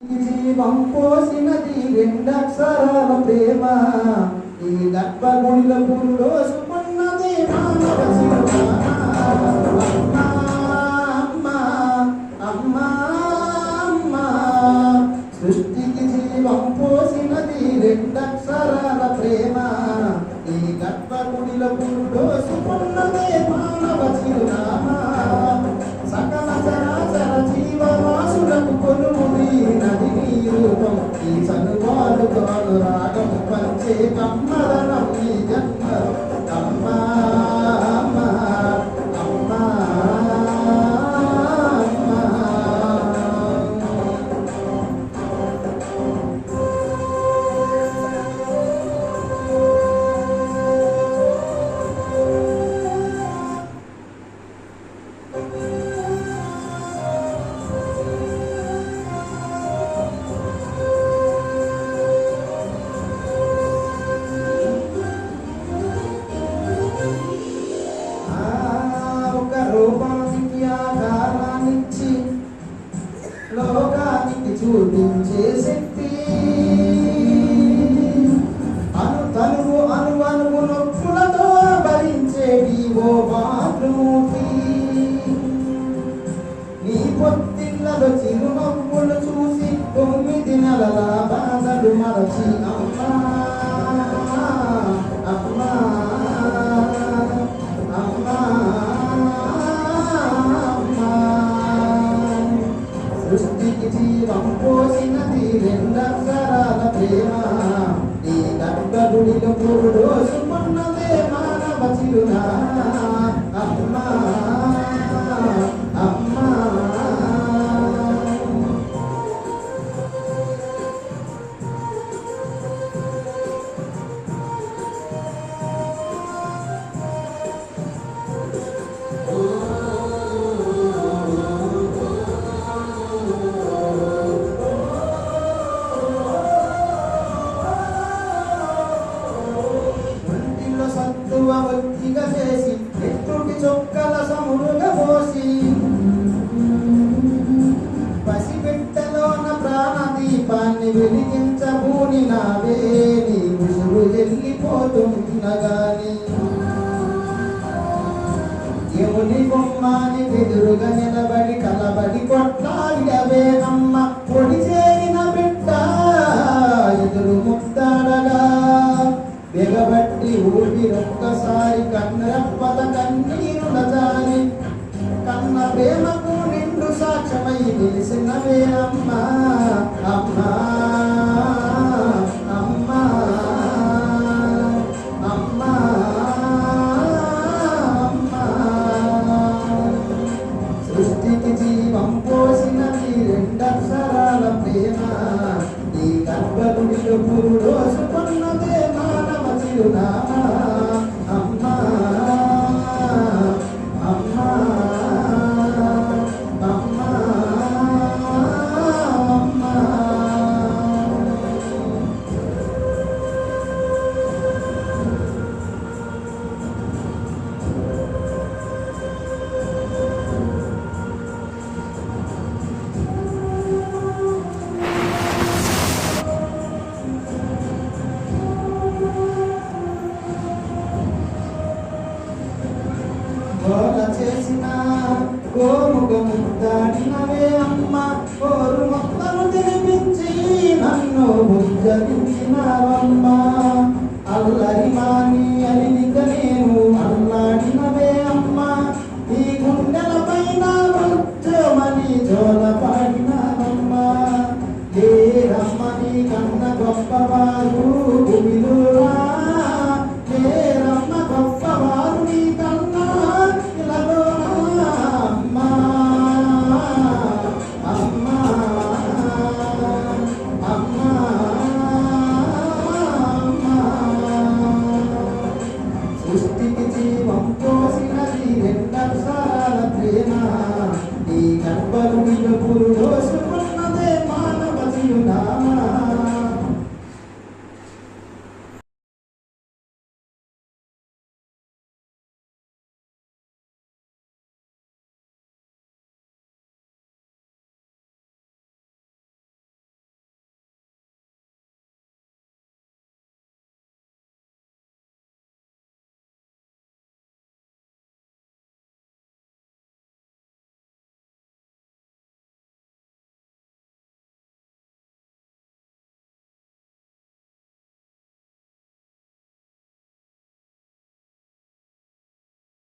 జీవం పోసినది రెండక్షరాల ప్రేమ ఈ గర్భగుడిల పురుడో సుమన్నది మానవ అమ్మా అమ్మా అమ్మా అమ్మా సృష్టికి జీవం పోసినది రెండక్షరాల ప్రేమ ఈ గర్భగుడిల పురుడో సుమన్నది మానవ చిరునామా సకల చరాచర జీవవాసులకు కొలువుది నది నీ రూపం ఈ చనువాలు తోడు రాగం పంచే కమ్మదనం ఈ జన్మ అమ్మా అమ్మా అమ్మా రూపానికి ఆకారాన్నిచ్చి లోకానికి చూపించే శక్తి తనువు అనువనువు నొప్పులతో భరించేటి ఓ మాతృమూర్తి నీ పొత్తిళ్ళలో చిరునవ్వులు చూసి 9 నెలల బాధలు మరచి అమ్మా అమ్మా అమ్మా సృష్టికి జీవం పోసినది రెండక్షరాల ప్రేమ ఈ గర్భగుడిలో పురుడో సుమన్నదే మానవ చిరునామా అమ్మా అమ్మా ఒత్తిగా చేసి ఎత్తుటి చొక్కల సముడుగా పోసి పసిబిడ్డలోన ప్రాణదీపాన్ని వెలిగించబూని నావే నీ ముసురు వెళ్ళిపోతున్నగాని యముని బొమ్మాని ఎదురుగా నిలబడి కలబడి కొట్లాడినవే అమ్మ పొడి చేరిన బిడ్డ ఎదురు ముద్దాడగా బెగబట్టి ఊపిరొక్కసారి కన్నరప్పత కన్నీరుల జారి కన్న ప్రేమకు నిండు సాక్ష్యమై నిలిసినవే అమ్మా అమ్మా అమ్మా అమ్మా అమ్మా సృష్టికి జీవం పోసినది రెండక్షరాల ప్రేమ ఈ గర్భగుడిలో పురుడో సుమన్నదే మానవ చిరునామా అమ్మా అమ్మా అమ్మా అమ్మా గోల చేసిన గోముఖము దాడినవే అమ్మ కోరు మొక్కను తినిపించి నన్ను బుజ్జగించినవమ్మ అల్లరి మాని అలిని